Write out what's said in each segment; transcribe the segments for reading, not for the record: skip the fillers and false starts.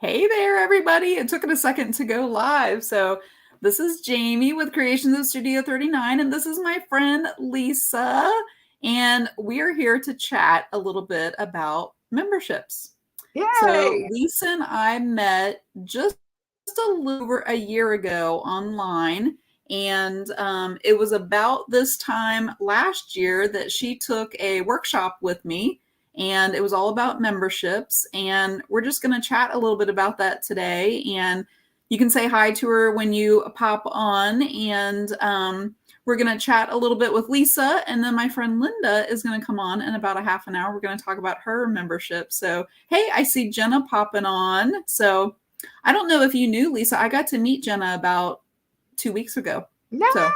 Hey there, everybody. It took it a second to go live. So, this is Jamie with Creations of Studio 39, and this is my friend Lisa. And we are here to chat a little bit about memberships. So, Yay! Lisa and I met just a little over a year ago online. And it was about this time last year that she took a workshop with me, and it was all about memberships. And we're just going to chat a little bit about that today. And you can say hi to her when you pop on. And we're going to chat a little bit with Lisa. And then my friend Linda is going to come on in about a half an hour. We're going to talk about her membership. So, hey, I see Jenna popping on. So, I don't know if you knew, Lisa, I got to meet Jenna about 2 weeks ago. No. So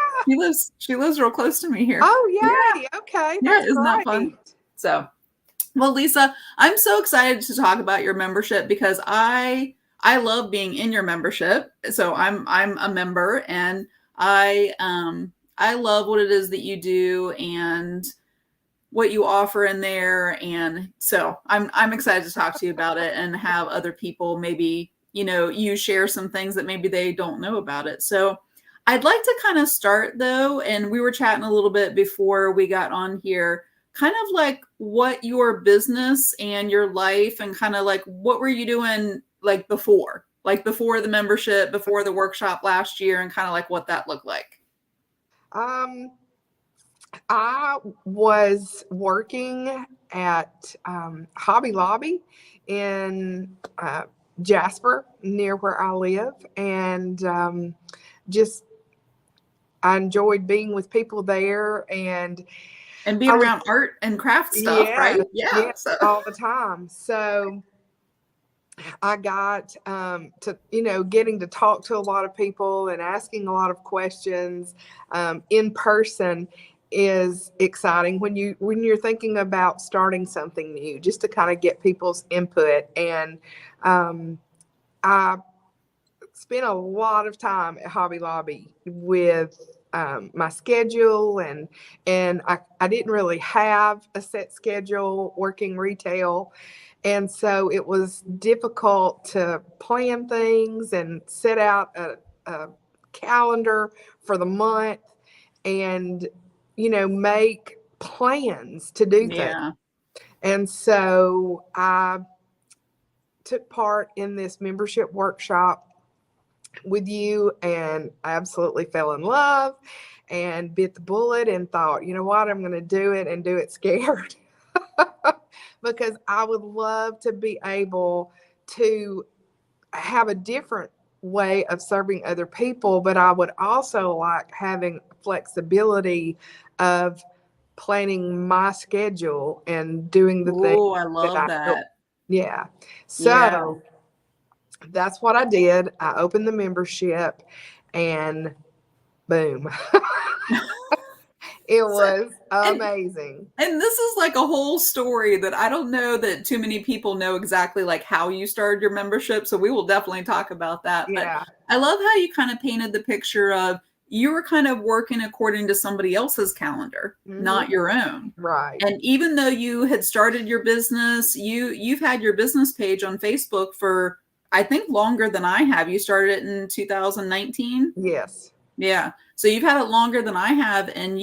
she lives real close to me here. Oh, yay. Okay, Yeah, that's isn't that fun? great. So, well, Lisa, I'm so excited to talk about your membership because I love being in your membership. So I'm a member, and I love what it is that you do and what you offer in there. And so I'm excited to talk to you about it and have other people maybe, you share some things that maybe they don't know about it. So I'd like to kind of start though, and we were chatting a little bit before we got on here, kind of like what your business and your life and kind of like what were you doing like before the membership, before the workshop last year, and kind of like what that looked like. Um, I was working at Hobby Lobby in Jasper, near where I live, and just I enjoyed being with people there, and And I being was around art and craft stuff, yeah, right? Yeah. yeah, So all the time. So I got to, getting to talk to a lot of people and asking a lot of questions in person is exciting when you're thinking about starting something new, just to kind of get people's input. And I spent a lot of time at Hobby Lobby with my schedule, and I didn't really have a set schedule working retail, and so it was difficult to plan things and set out a calendar for the month, and make plans to do things. yeah. And so I took part in this membership workshop with you, and I absolutely fell in love and bit the bullet and thought, you know what, I'm going to do it and do it scared. Because I would love to be able to have a different way of serving other people, but I would also like having flexibility of planning my schedule and doing the things Oh, I that love I know. that. Yeah. Yeah. So that's what I did. I opened the membership, and boom, it So, was and amazing. and this is like a whole story that I don't know that too many people know exactly like how you started your membership. So we will definitely talk about that. But Yeah. I love how you kind of painted the picture of you were kind of working according to somebody else's calendar, not Hmm. your own. Right. And even though you had started your business, you've had your business page on Facebook for I think longer than I have. You started it in 2019. Yes. Yeah. So you've had it longer than I have, and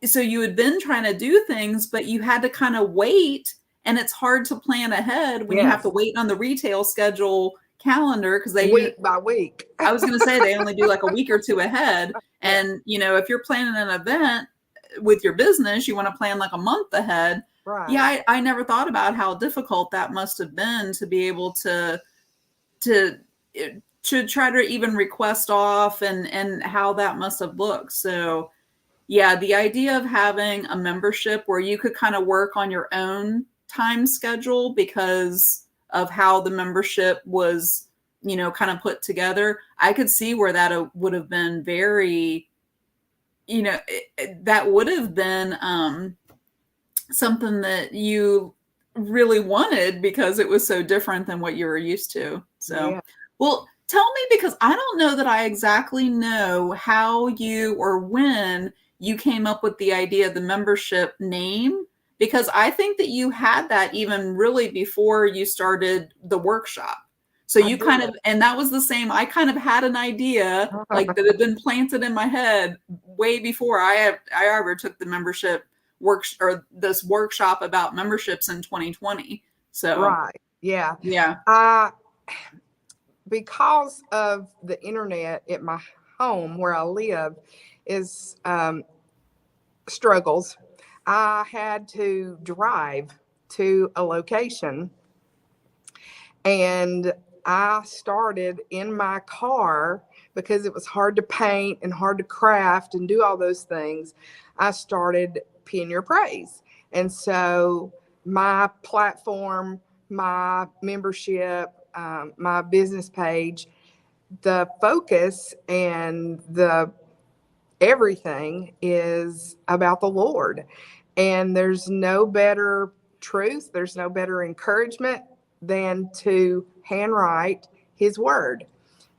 so you had been trying to do things, but you had to kind of wait, and it's hard to plan ahead when you have to Yes. wait on the retail schedule calendar because Week by week. I was going to say they only do like a week or two ahead. Yeah. And, if you're planning an event with your business, you want to plan like a month ahead. Yeah, Right. I never thought about how difficult that must have been to be able to to try to even request off and how that must have looked. So yeah, the idea of having a membership where you could kind of work on your own time schedule because of how the membership was, kind of put together, I could see where that would have been very, that would have been something that you really wanted because it was so different than what you were used to. So, Yeah. well, tell me because I don't know that I exactly know how you or when you came up with the idea of the membership name because I think that you had that even really before you started the workshop. So I you kind did. of, and that was the same. I kind of had an idea like that had been planted in my head way before I ever took the membership or this workshop about memberships in 2020. So Right. Yeah. yeah. I Because of the internet at my home where I live is struggles. I had to drive to a location, and I started in my car because it was hard to paint and hard to craft and do all those things. I started Pin Your Praise. And so my platform, my membership, my business page, the focus and the everything is about the Lord. And there's no better truth, there's no better encouragement than to handwrite His word.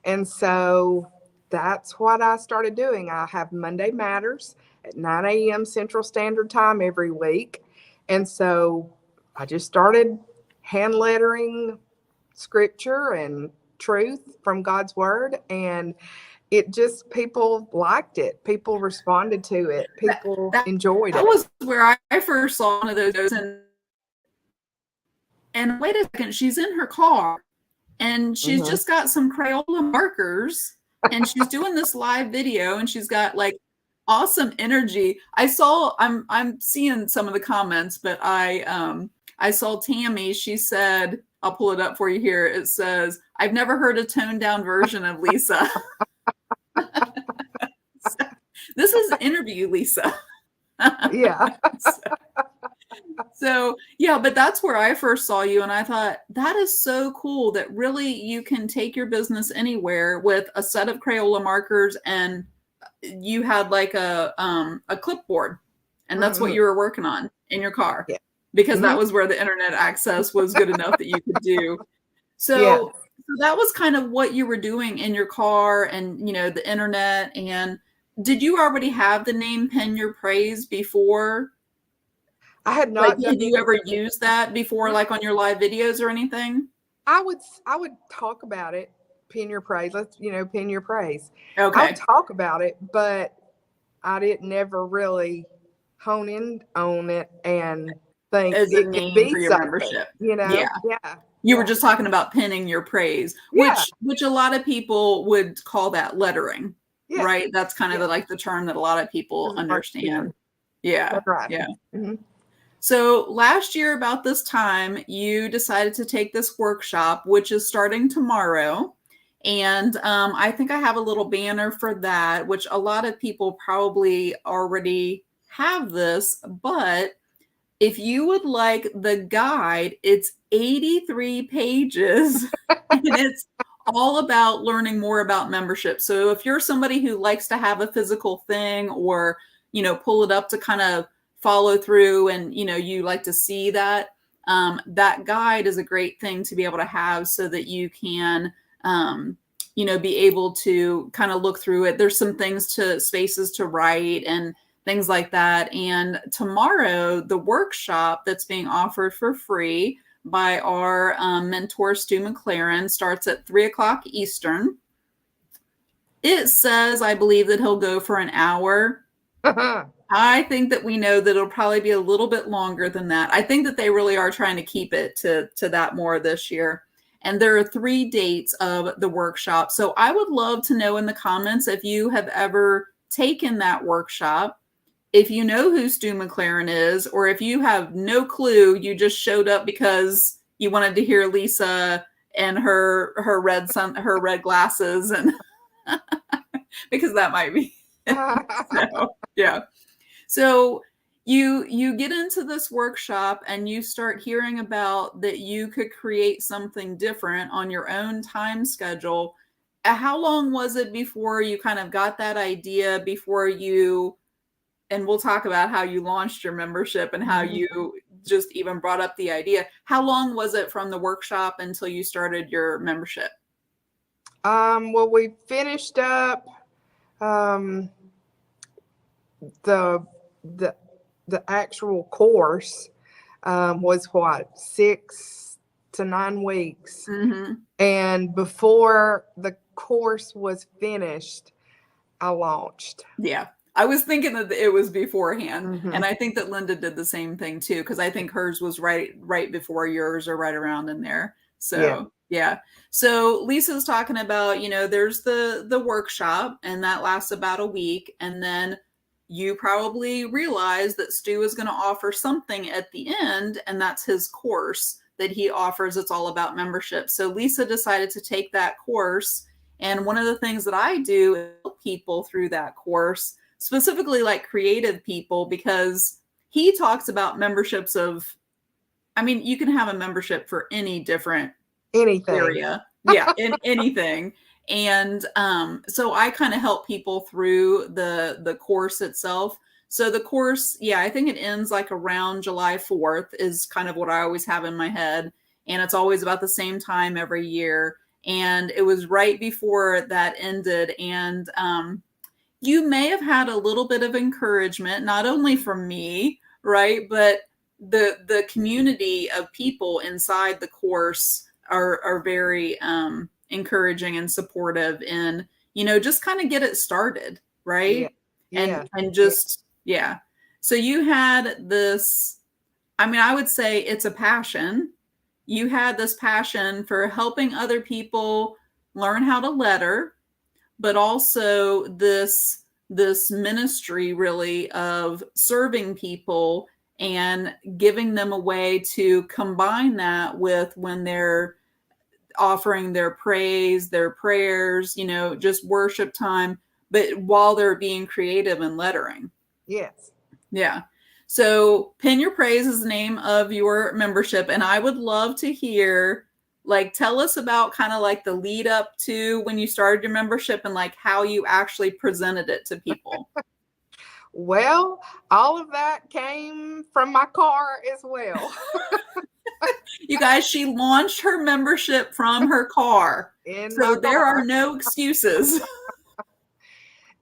And so that's what I started doing. I have Monday Matters at 9 a.m. Central Standard Time every week. And so I just started hand lettering scripture and truth from God's word. And it just, people liked it. People responded to it. That People that enjoyed that it. was where I first saw one of those, and wait a second, she's in her car and she's Mhm. just got some Crayola markers and she's doing this live video and she's got like awesome energy. I'm seeing some of the comments, but I saw Tammy, she said, I'll pull it up for you here. It says, I've never heard a toned down version of Lisa. This is interview Lisa. Yeah. So yeah, but that's where I first saw you, and I thought that is so cool that really you can take your business anywhere with a set of Crayola markers, and you had like a clipboard, and that's what Mhm. you were working on in your car Yeah. because that Mhm. was where the internet access was good enough that you could do. Yeah. So that was kind of what you were doing in your car, and the internet. And did you already have the name Pen Your Praise before? I had Like, not done had you ever anything. used that before, like on your live videos or anything? I would talk about it. Pin your praise. Let's, pin your praise. I would Okay. talk about it, but I didn't never really hone in on it and think As a it could name be for your something, membership. Yeah. Yeah. You were Yeah. just talking about pinning your praise, Yeah. which a lot of people would call that lettering, Yeah. right? That's kind of Yeah. like the term that a lot of people This is art understand. pen. Yeah. That's right. Yeah. Hmm. So last year, about this time, you decided to take this workshop, which is starting tomorrow. And I think I have a little banner for that, which a lot of people probably already have this. But if you would like the guide, it's 83 pages and it's all about learning more about membership. So if you're somebody who likes to have a physical thing or, pull it up to kind of follow through and, you like to see that, that guide is a great thing to be able to have so that you can, be able to kind of look through it. There's some spaces to write and things like that. And tomorrow, the workshop that's being offered for free by our mentor, Stu McLaren, starts at 3 o'clock Eastern. It says, I believe, that he'll go for an hour. I think that we know that it'll probably be a little bit longer than that. I think that they really are trying to keep it to that more this year. And there are 3 dates of the workshop. So I would love to know in the comments if you have ever taken that workshop, if you know who Stu McLaren is, or if you have no clue, you just showed up because you wanted to hear Lisa and her red glasses, and because that might be so yeah. So you get into this workshop and you start hearing about that you could create something different on your own time schedule. How long was it before you kind of got that idea, before you, and we'll talk about how you launched your membership and how you just even brought up the idea. How long was it from the workshop until you started your membership? Well, we finished up um, the the actual course was what, to 9 weeks. Mm-hmm. And before the course was finished, I launched. Yeah. I was thinking that it was beforehand. Mm-hmm. And I think that Linda did the same thing too, because I think hers was right before yours or right around in there. So yeah. So Lisa's talking about, there's the workshop and that lasts about a week. And then you probably realize that Stu is going to offer something at the end, and that's his course that he offers. It's all about membership. So Lisa decided to take that course. And one of the things that I do is help people through that course, specifically like creative people, because he talks about memberships you can have a membership for any different area. Yeah, in anything. And so I kind of help people through the course itself. So the course, I think it ends like around July 4th is kind of what I always have in my head. And it's always about the same time every year. And it was right before that ended. And you may have had a little bit of encouragement, not only from me, right, but the community of people inside the course are very encouraging and supportive in, just kind of get it started, right? And just so you had this, I would say it's a passion. You had this passion for helping other people learn how to letter, but also this ministry really of serving people and giving them a way to combine that with when they're offering their praise, their prayers, just worship time, but while they're being creative and lettering. Yes. Yeah. So Pin Your Praise is the name of your membership. And I would love to hear, tell us about kind of like the lead up to when you started your membership and like how you actually presented it to people. Well, all of that came from my car as well. You guys, she launched her membership from her car. So there are no excuses.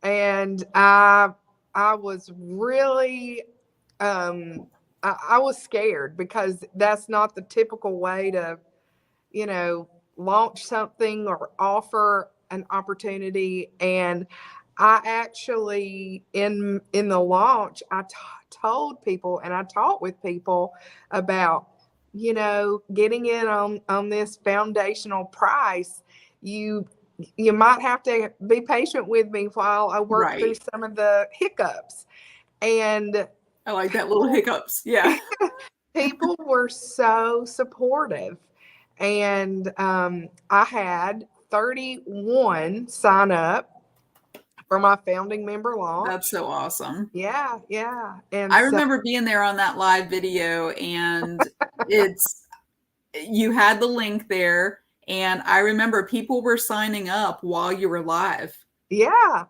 And I was really, I was scared because that's not the typical way to, launch something or offer an opportunity. And I actually, in the launch, I told people and I talked with people about, getting in on this foundational price. You might have to be patient with me while I work through some of the hiccups. And I like that little hiccups. Yeah. People were so supportive. And I had 31 sign up for my founding member launch. That's so awesome. Yeah. And I remember being there on that live video, and you had the link there, and I remember people were signing up while you were live. Yeah.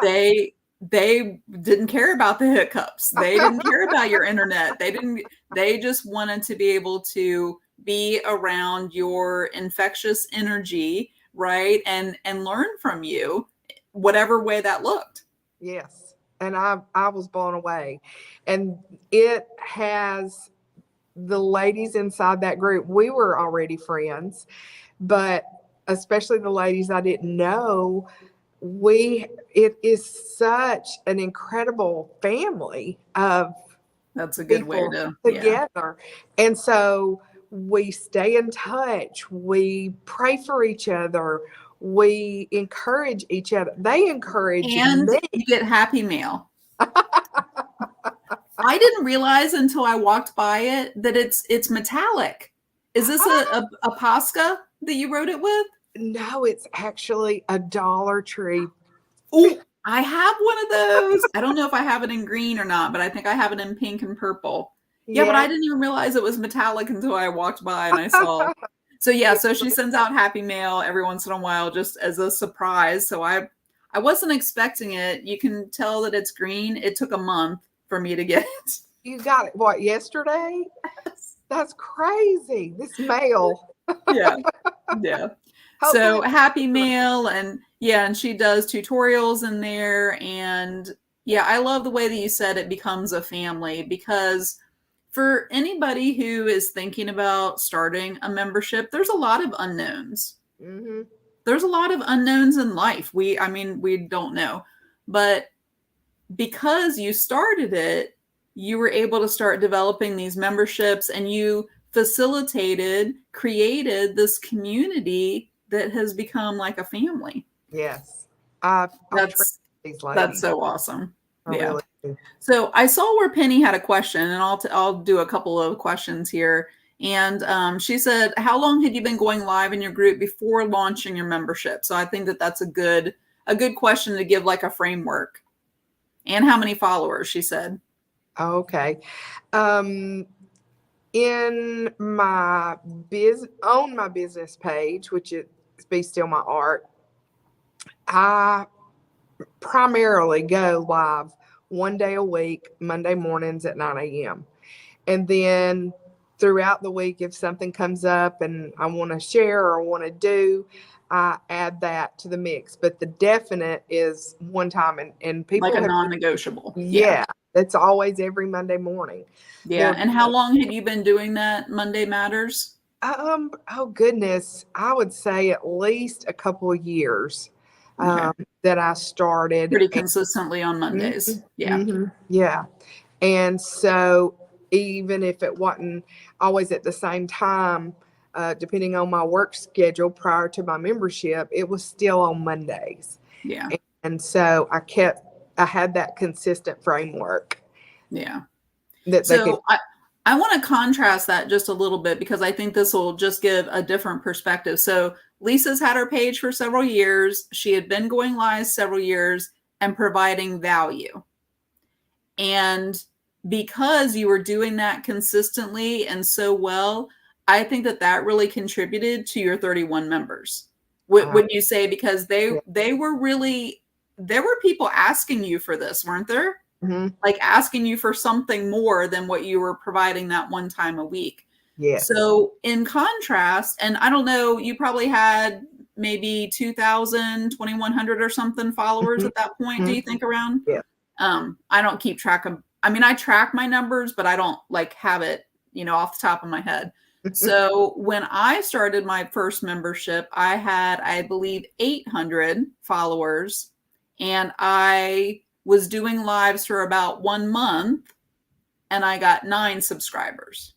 They didn't care about the hiccups. They didn't care about your internet. They just wanted to be able to be around your infectious energy, right? And learn from you, whatever way that looked. Yes. And I was blown away. And it has the ladies inside that group. We were already friends, but especially the ladies I didn't know, it is such an incredible family of that's a good way to together. And so we stay in touch. We pray for each other. We encourage each other. They encourage me. And you get Happy Mail. I didn't realize until I walked by it that it's metallic. Is this a Posca that you wrote it with? No, it's actually a Dollar Tree. Oh, I have one of those. I don't know if I have it in green or not, but I think I have it in pink and purple. Yeah, but I didn't even realize it was metallic until I walked by and I saw. So she sends out Happy Mail every once in a while just as a surprise. So I wasn't expecting it. You can tell that it's green. It took a month for me to get it. You got it, what, yesterday? Yes. That's crazy. This mail. Yeah. So Happy Mail, and she does tutorials in there. And I love the way that you said it becomes a family, because For anybody who is thinking about starting a membership, there's a lot of unknowns. Mm-hmm. There's a lot of unknowns in life. We don't know. But because you started it, you were able to start developing these memberships, and you created this community that has become like a family. Yes. I treat That's these ladies. so awesome. I Yeah. really do. So I saw where Penny had a question, and I'll do a couple of questions here. And she said, "How long had you been going live in your group before launching your membership?" So I think that that's a good question to give like a framework. And how many followers? She said. Okay. In my on my business page, which is Be Still My Art, I primarily go live one day a week, Monday mornings at 9 a.m. And then throughout the week, if something comes up and I want to share or want to do, I add that to the mix. But the definite is one time, and people Like a have, non-negotiable. yeah, that's always every Monday morning. Yeah. And how long have you been doing that Monday Matters? Oh goodness, I would say at least a couple of years Okay. that I started. Pretty consistently on Mondays. Yeah. Yeah. And so even if it wasn't always at the same time, depending on my work schedule prior to my membership, it was still on Mondays. Yeah. And so I had that consistent framework. Yeah. That So I want to contrast that just a little bit, because I think this will just give a different perspective. So Lisa's had her page for several years. She had been going live several years and providing value. And because you were doing that consistently and so well, I think that that really contributed to your 31 members. Wouldn't you say? Because they were really, there were people asking you for this, weren't there? Mm-hmm. Like asking you for something more than what you were providing that one time a week. Yes. So in contrast, and I don't know, you probably had maybe 2,000, 2,100 or something followers at that point. Do you think around? Yeah. I don't keep track of, I mean, I track my numbers, but I don't like have it, off the top of my head. So when I started my first membership, I had, I believe, 800 followers, and I was doing lives for about 1 month, and I got 9 subscribers.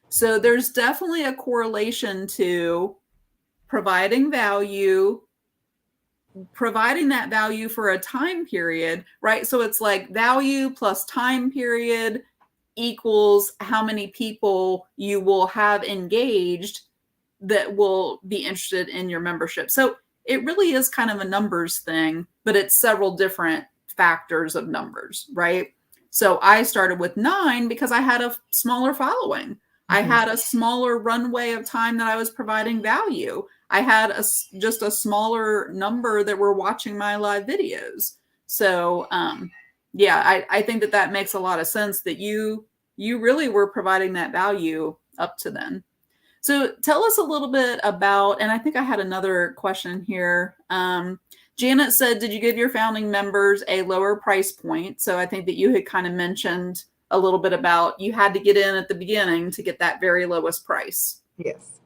So there's definitely a correlation to providing value, providing that value for a time period, right? So it's like value plus time period equals how many people you will have engaged that will be interested in your membership. So it really is kind of a numbers thing, but it's several different factors of numbers, right? So I started with 9 because I had a smaller following. I had a smaller runway of time that I was providing value. I had just a smaller number that were watching my live videos. So yeah, I think that makes a lot of sense, that you really were providing that value up to then. So tell us a little bit about, and I think I had another question here. Janet said, did you give your founding members a lower price point? So I think that you had kind of mentioned a little bit about you had to get in at the beginning to get that very lowest price. Yes.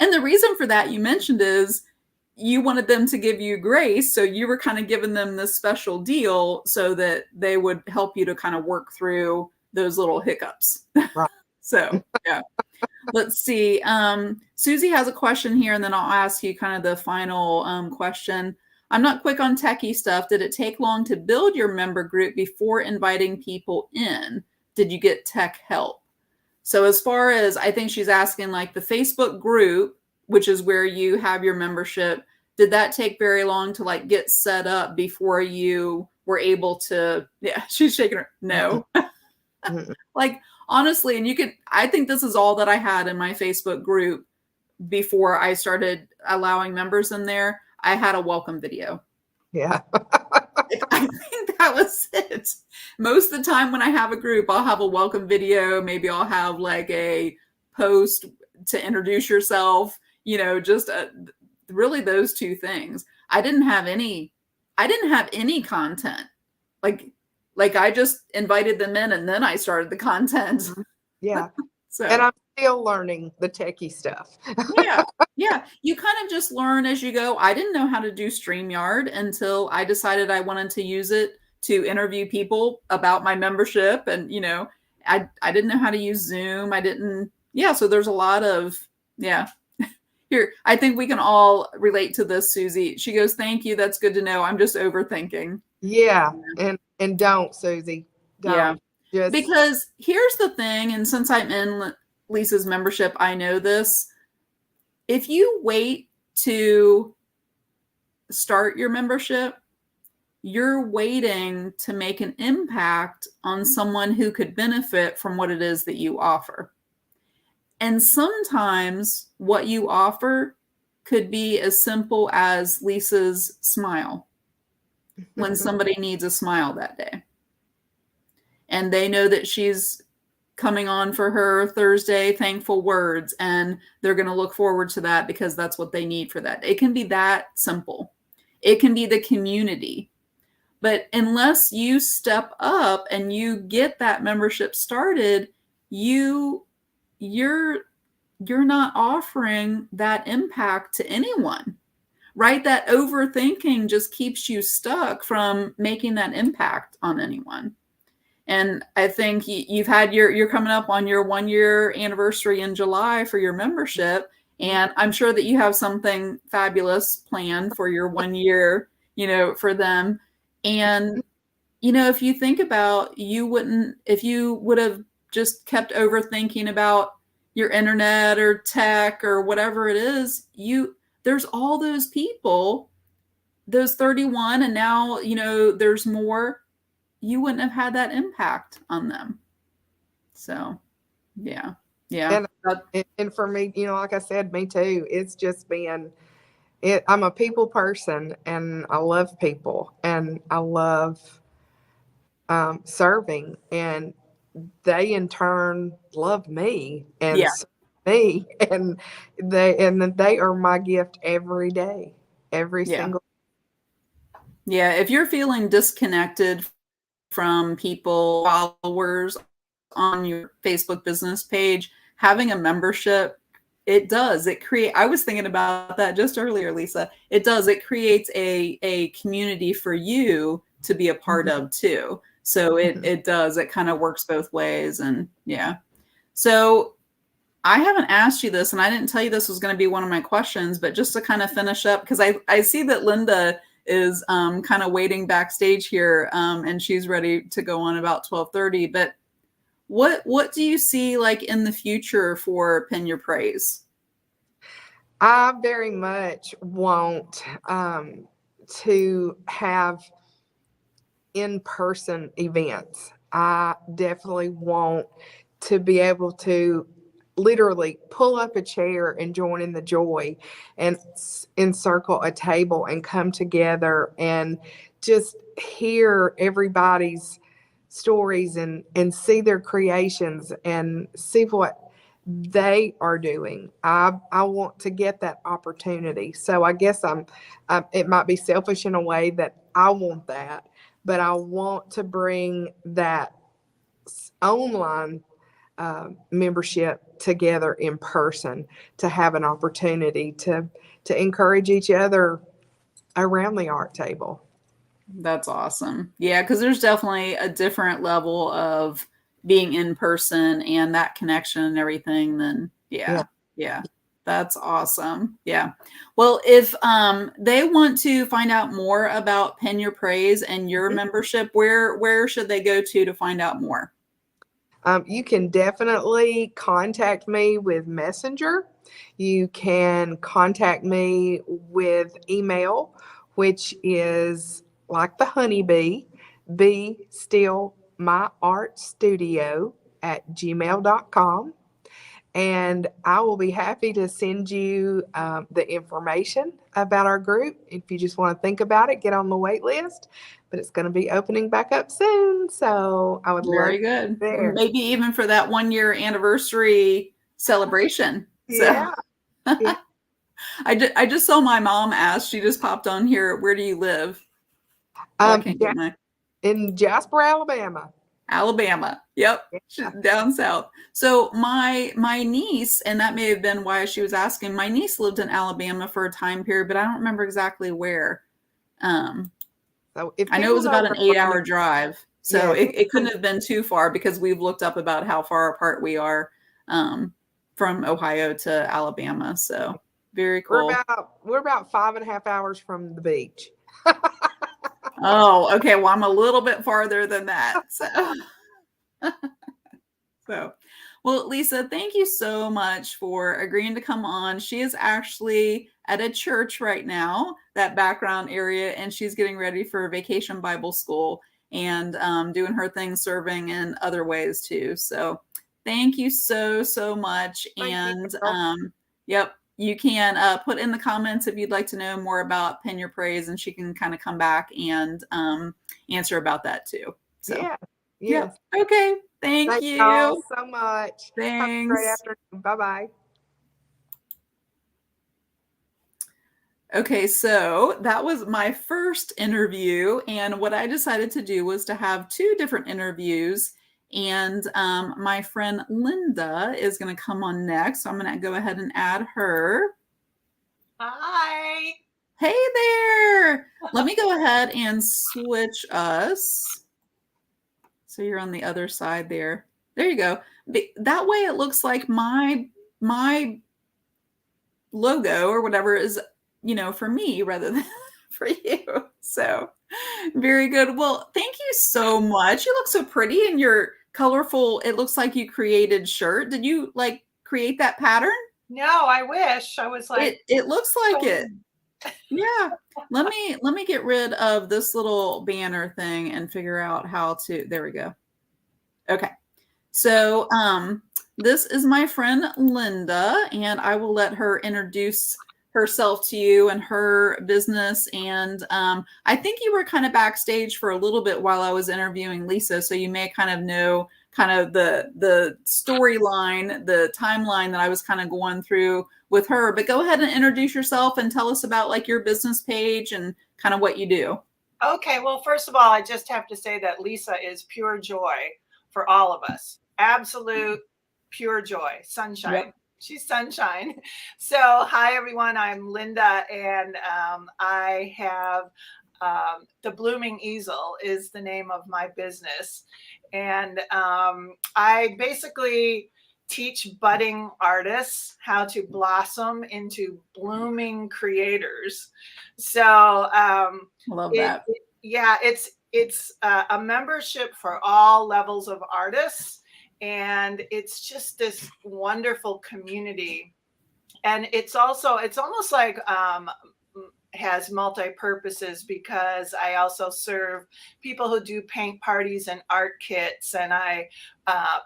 And the reason for that, you mentioned, is you wanted them to give you grace. So you were kind of giving them this special deal so that they would help you to kind of work through those little hiccups. Right. So, yeah. Let's see. Susie has a question here, and then I'll ask you kind of the final question. I'm not quick on techie stuff. Did it take long to build your member group before inviting people in? Did you get tech help? So as far as, I think she's asking, like the Facebook group, which is where you have your membership, did that take very long to like get set up before you were able to, yeah, she's shaking her, no. Like, honestly, and I think this is all that I had in my Facebook group before I started allowing members in there. I had a welcome video. Yeah. I think that was it. Most of the time when I have a group, I'll have a welcome video. Maybe I'll have like a post to introduce yourself, just really those two things. I didn't have any content. Like Like I just invited them in and then I started the content. Yeah. So, And I'm still learning the techie stuff. yeah. Yeah. You kind of just learn as you go. I didn't know how to do StreamYard until I decided I wanted to use it to interview people about my membership. And, I didn't know how to use Zoom. Yeah. So there's a lot of, yeah. Here, I think we can all relate to this, Susie. She goes, "Thank you. That's good to know. I'm just overthinking." Yeah. And don't, Susie. Yeah. Don't. Just Because here's the thing, and since I'm in Lisa's membership, I know this. If you wait to start your membership, you're waiting to make an impact on someone who could benefit from what it is that you offer. And sometimes what you offer could be as simple as Lisa's smile when somebody needs a smile that day. And they know that she's coming on for her Thursday thankful words, and they're going to look forward to that because that's what they need for that. It can be that simple. It can be the community. But unless you step up and you get that membership started, you're not offering that impact to anyone, right? That overthinking just keeps you stuck from making that impact on anyone. And I think you're coming up on your 1-year anniversary in July for your membership. And I'm sure that you have something fabulous planned for your 1 year, for them. And, if you think about, if you would have just kept overthinking about your internet or tech or whatever it is, there's all those people, those 31, and now, there's more. You wouldn't have had that impact on them. So, yeah. and for me, like I said, me too. It's just been it. I'm a people person, and I love people, and I love serving, and they in turn love me and serve me, and they are my gift every day, every single. Yeah, if you're feeling disconnected from people, followers on your Facebook business page, having a membership, I was thinking about that just earlier, Lisa. It creates a community for you to be a part of too. So it kind of works both ways. And yeah. So I haven't asked you this, and I didn't tell you this was going to be one of my questions, but just to kind of finish up, because I see that Linda is kind of waiting backstage here, and she's ready to go on about 12:30. But what do you see like in the future for Pin Your Praise? I very much want to have in-person events. I definitely want to be able to literally pull up a chair and join in the joy and encircle a table and come together and just hear everybody's stories and see their creations and see what they are doing. I want to get that opportunity. So I guess it might be selfish in a way that I want that, but I want to bring that online membership together in person to have an opportunity to encourage each other around the art table. That's awesome. Yeah, because there's definitely a different level of being in person and that connection and everything. Then yeah. That's awesome. Yeah. Well, if they want to find out more about Pin Your Praise and your membership, where should they go to find out more? You can definitely contact me with Messenger. You can contact me with email, which is like the honeybee, be still my art studio @gmail.com. And I will be happy to send you the information about our group. If you just want to think about it, get on the wait list. But it's going to be opening back up soon. So I would Very love good. Maybe even for that 1-year anniversary celebration. Yeah. So. Yeah. I just saw my mom ask, she just popped on here, where do you live? In Jasper, Alabama. Alabama. Yep. Yeah. Down south. So my niece, and that may have been why she was asking, my niece lived in Alabama for a time period, but I don't remember exactly where. Um, So if I know it people was know about an where we're 8 hour drive. So yes, it couldn't have been too far because we've looked up about how far apart we are from Ohio to Alabama. So very cool. we're about 5.5 hours from the beach. Oh, okay. Well, I'm a little bit farther than that. So, well, Lisa, thank you so much for agreeing to come on. She is actually at a church right now, that background area, and she's getting ready for Vacation Bible School and doing her thing, serving in other ways too. So, thank you so much. Thank you, And girl. yep, you can put in the comments if you'd like to know more about Pin Your Praise, and she can kind of come back and answer about that too. So, Yeah. yep. Yes. Okay. Thank Thank y'all you. so much. Have a great Thanks. afternoon. Bye-bye. Okay, so that was my first interview, and what I decided to do was to have two different interviews. And my friend Linda is going to come on next. So I'm going to go ahead and add her. Hi. Hey there. Let me go ahead and switch us. So you're on the other side there. There you go. That way it looks like my logo or whatever is, for me rather than for you. So very good. Well, thank you so much. You look so pretty in your colorful, it looks like you created shirt. Did you like create that pattern? No, I wish. I was like, It looks like it. Yeah. Let me get rid of this little banner thing and figure out how to, there we go. Okay. So this is my friend Linda, and I will let her introduce herself to you and her business. And I think you were kind of backstage for a little bit while I was interviewing Lisa, so you may kind of know kind of the storyline, the timeline that I was kind of going through with her. But go ahead and introduce yourself and tell us about like your business page and kind of what you do. okay, well, first of all, I just have to say that Lisa is pure joy for all of us. Absolute pure joy, sunshine. Yep. She's sunshine. So, hi, everyone. I'm Linda, and I have The Blooming Easel is the name of my business. And I basically teach budding artists how to blossom into blooming creators. So Love that. yeah, it's a membership for all levels of artists, and it's just this wonderful community. And it's almost like has multi-purposes because I also serve people who do paint parties and art kits, and I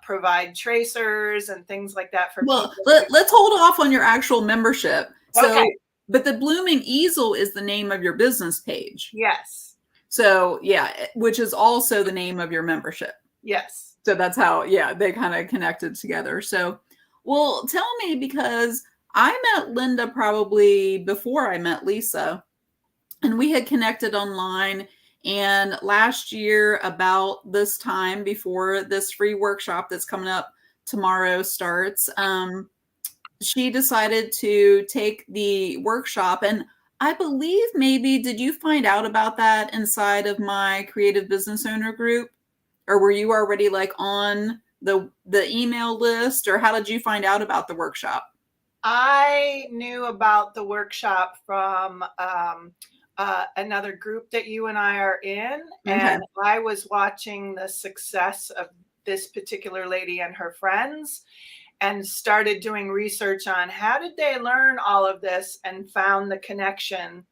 provide tracers and things like that for Well, people. let's hold off on your actual membership. So, Okay. but the Blooming Easel is the name of your business page. Yes. So, yeah, which is also the name of your membership. Yes. So that's how, yeah, they kind of connected together. So, well, tell me, because I met Linda probably before I met Lisa, and we had connected online. And last year, about this time before this free workshop that's coming up tomorrow starts, she decided to take the workshop. And I believe maybe, did you find out about that inside of my creative business owner group? Or were you already like on the email list, or how did you find out about the workshop? I knew about the workshop from another group that you and I are in, Okay. and I was watching the success of this particular lady and her friends, and started doing research on how did they learn all of this, and found the connection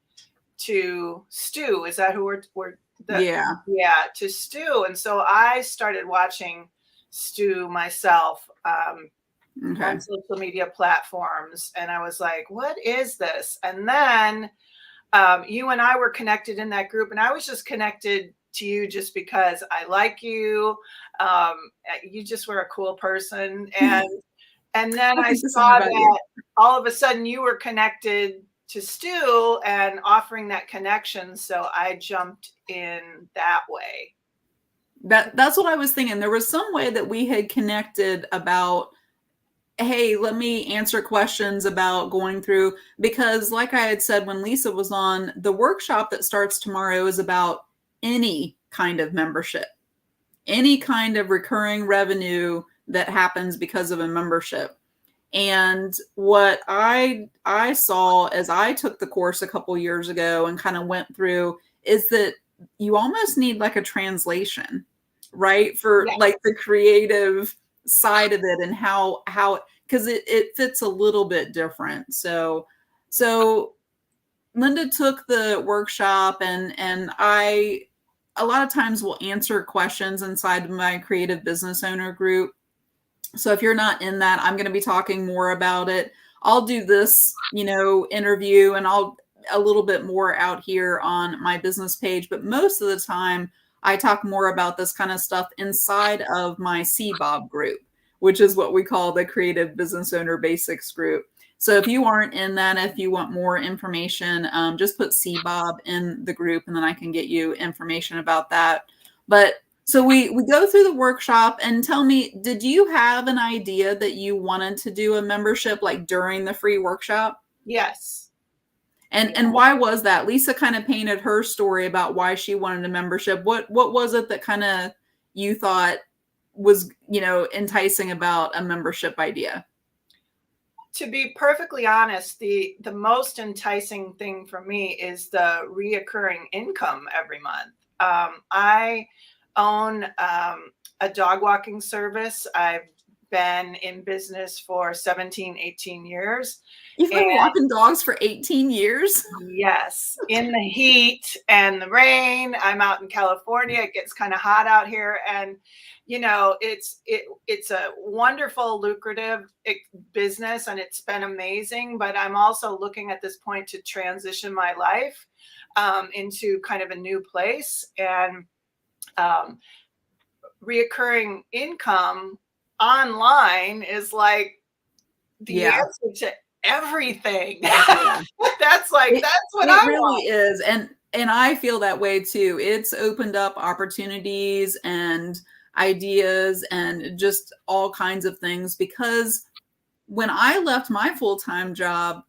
to Stu. Is that who we're Yeah. yeah, to Stu. And so I started watching Stu myself Okay. on social media platforms, and I was like, what is this? And then you and I were connected in that group, and I was just connected to you just because I like you. You just were a cool person. And then I saw that all of a sudden you were connected to Stu and offering that connection. So I jumped in that way. That's what I was thinking. There was some way that we had connected about, hey, let me answer questions about going through, because like I had said when Lisa was on, the workshop that starts tomorrow is about any kind of membership, any kind of recurring revenue that happens because of a membership. And what I saw as I took the course a couple years ago and kind of went through is that you almost need like a translation, right? For Yeah. like the creative side of it and how because it fits a little bit different. So Linda took the workshop, and I a lot of times will answer questions inside my creative business owner group. So if you're not in that, I'm going to be talking more about it. I'll do this, interview, and I'll a little bit more out here on my business page. But most of the time, I talk more about this kind of stuff inside of my CBOB group, which is what we call the Creative Business Owner Basics group. So if you aren't in that, if you want more information, just put CBOB in the group, and then I can get you information about that. But so we go through the workshop, and tell me, did you have an idea that you wanted to do a membership like during the free workshop? Yes. And why was that? Lisa kind of painted her story about why she wanted a membership. What was it that kind of you thought was, enticing about a membership idea? To be perfectly honest, the most enticing thing for me is the reoccurring income every month. I own a dog walking service. I've been in business for 17, 18 years. You've been walking dogs for 18 years? Yes, in the heat and the rain. I'm out in California. It gets kind of hot out here, and it's a wonderful, lucrative business, and it's been amazing. But I'm also looking at this point to transition my life into kind of a new place, and reoccurring income online is like the answer to everything. That's what I really want. is. And I feel that way too. It's opened up opportunities and ideas and just all kinds of things, because when I left my full-time job,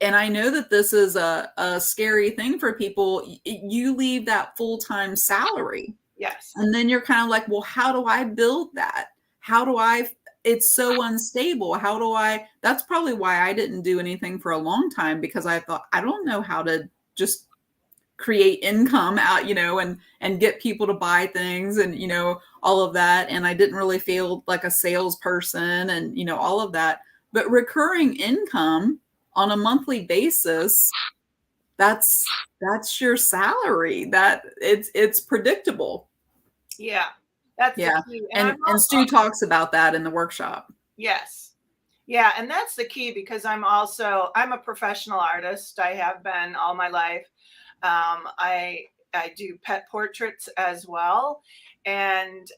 and I know that this is a scary thing for people, you leave that full-time salary. Yes. And then you're kind of like, well, how do I build that? It's so unstable. That's probably why I didn't do anything for a long time, because I thought, I don't know how to just create income out, and get people to buy things and, all of that. And I didn't really feel like a salesperson and, all of that. But recurring income on a monthly basis, that's your salary. That it's predictable. Yeah. That's the key. And Stu talks about that in the workshop. Yes. Yeah. And that's the key, because I'm a professional artist. I have been all my life. I do pet portraits as well. And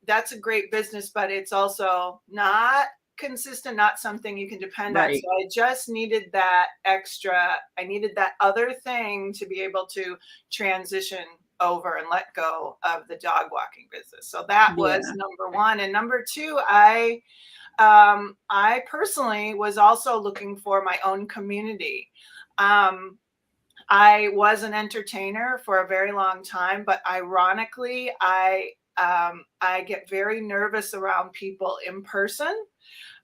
that's a great business, but it's also not consistent, not something you can depend on. So I just needed that I needed that other thing to be able to transition over and let go of the dog walking business. So that was number one. And number two, I personally was also looking for my own community. I was an entertainer for a very long time, but ironically, I get very nervous around people in person.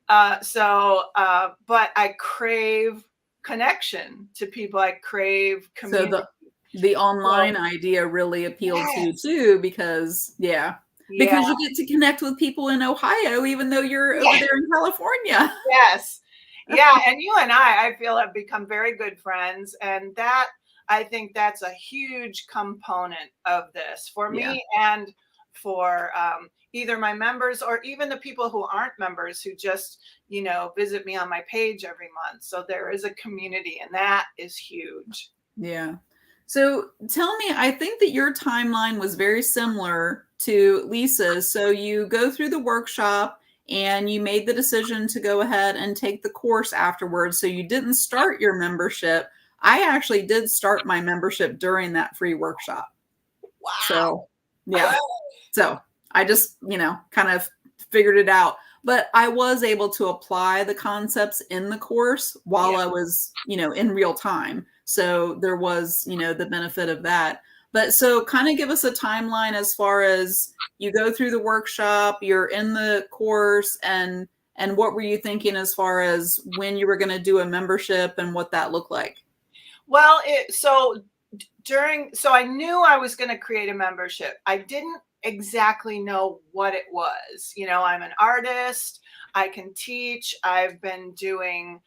But I crave connection to people. I crave community. So the online idea really appealed to you too, because because you get to connect with people in Ohio, even though you're over there in California. Yes. Yeah. And you and I feel have become very good friends. And I think that's a huge component of this for me and for either my members or even the people who aren't members, who just, visit me on my page every month. So there is a community, and that is huge. Yeah. So tell me, I think that your timeline was very similar to Lisa's. So you go through the workshop and you made the decision to go ahead and take the course afterwards. So you didn't start your membership. I actually did start my membership during that free workshop. Wow. So Yeah. So I just, kind of figured it out. But I was able to apply the concepts in the course while Yeah. I was, in real time. So there was, the benefit of that. But so kind of give us a timeline as far as you go through the workshop, you're in the course, and what were you thinking as far as when you were going to do a membership and what that looked like? Well, so I knew I was going to create a membership. I didn't exactly know what it was. I'm an artist. I can teach. I've been doing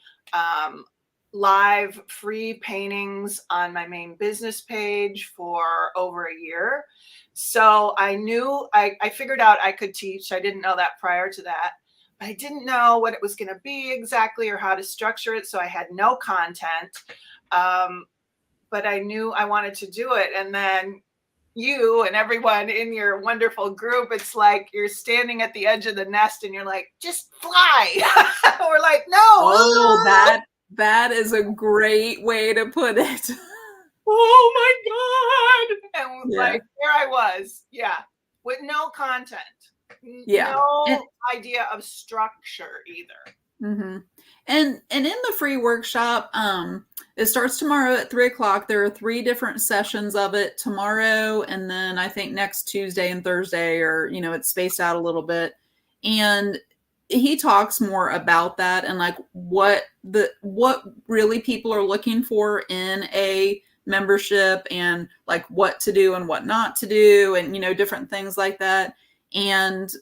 live free paintings on my main business page for over a year. So I knew I figured out I could teach. I didn't know that prior to that. But I didn't know what it was going to be exactly or how to structure it. So I had no content. But I knew I wanted to do it. And then you and everyone in your wonderful group, it's like you're standing at the edge of the nest and you're like, just fly. We're like, no. Oh, that is a great way to put it. Oh my God. And Yeah. like, here I was. Yeah. With no content. Yeah. No idea of structure either. Mm-hmm. And in the free workshop, it starts tomorrow at 3:00. There are 3 different sessions of it tomorrow, and then I think next Tuesday and Thursday, or it's spaced out a little bit. And he talks more about that and like what really people are looking for in a membership, and like what to do and what not to do, and different things like that. And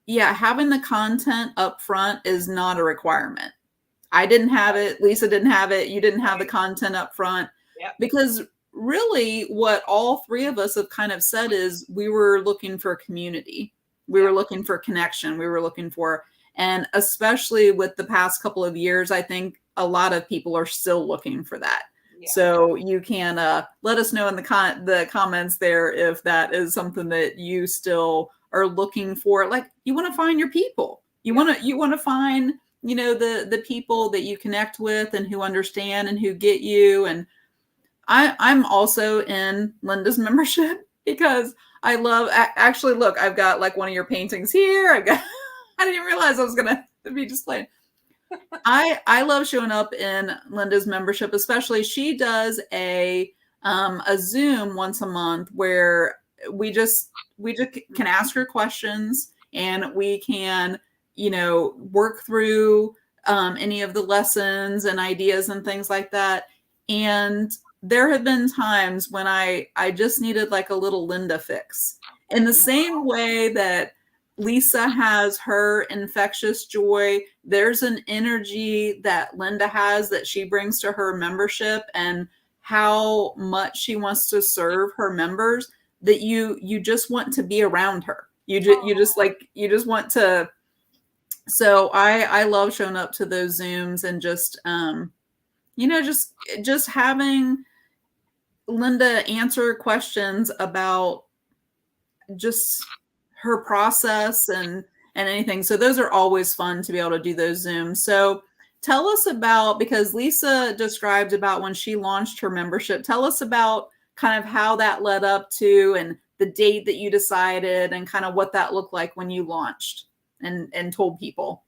yeah, having the content up front is not a requirement. I didn't have it. Lisa didn't have it. You didn't have the content up front. Yep. Because really what all 3 of us have kind of said is we were looking for community. We were looking for connection. We were looking for, and especially with the past couple of years, I think a lot of people are still looking for that. Yeah. So you can let us know in the comments there if that is something that you still are looking for. Like, you want to find your people. You want to find, the people that you connect with and who understand and who get you. And I'm also in Linda's membership because I love, actually, look, I've got like one of your paintings here. I didn't realize I was going to be displayed. I love showing up in Linda's membership, especially she does a Zoom once a month where we just can ask her questions, and we can, work through any of the lessons and ideas and things like that. And there have been times when I just needed like a little Linda fix, in the same way that Lisa has her infectious joy. There's an energy that Linda has that she brings to her membership, and how much she wants to serve her members, that you just want to be around her. You just want to. So I love showing up to those Zooms and just just having Linda answer questions about just her process and anything. So those are always fun to be able to do those Zooms. So tell us about, because Lisa described about when she launched her membership, tell us about kind of how that led up to, and the date that you decided, and kind of what that looked like when you launched and told people.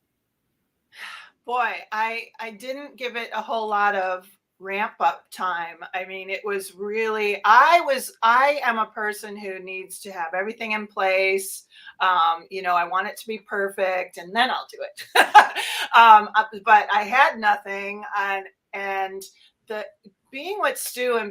Boy, I didn't give it a whole lot of ramp up time. I mean, it was really, I am a person who needs to have everything in place. I want it to be perfect, and then I'll do it. But I had nothing, and being with Stu and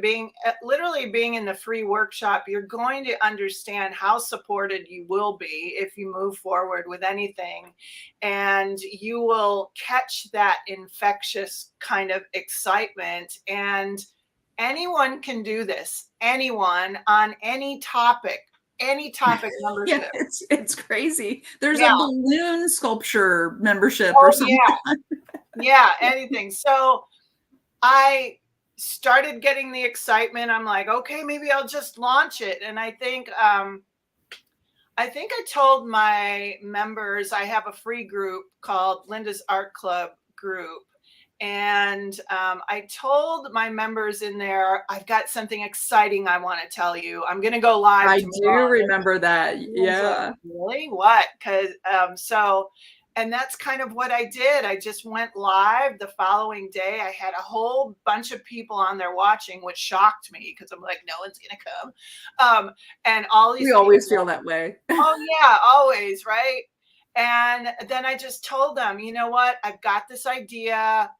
literally being in the free workshop, you're going to understand how supported you will be if you move forward with anything. And you will catch that infectious kind of excitement. And anyone can do this. Anyone on any topic membership. Yeah, it's crazy. There's a balloon sculpture membership or something. Yeah, anything. So I started getting the excitement. I'm like, okay, maybe I'll just launch it. And I think I told my members, I have a free group called Linda's Art Club group, And I told my members in there, I've got something exciting I want to tell you. I'm going to go live I tomorrow. do remember that. Yeah. Like, really? What? Because and that's kind of what I did. I just went live the following day. I had a whole bunch of people on there watching, which shocked me because I'm like, no one's going to come. And all these We always feel that way. Oh, yeah, always. Right. And then I just told them, you know what? I've got this idea.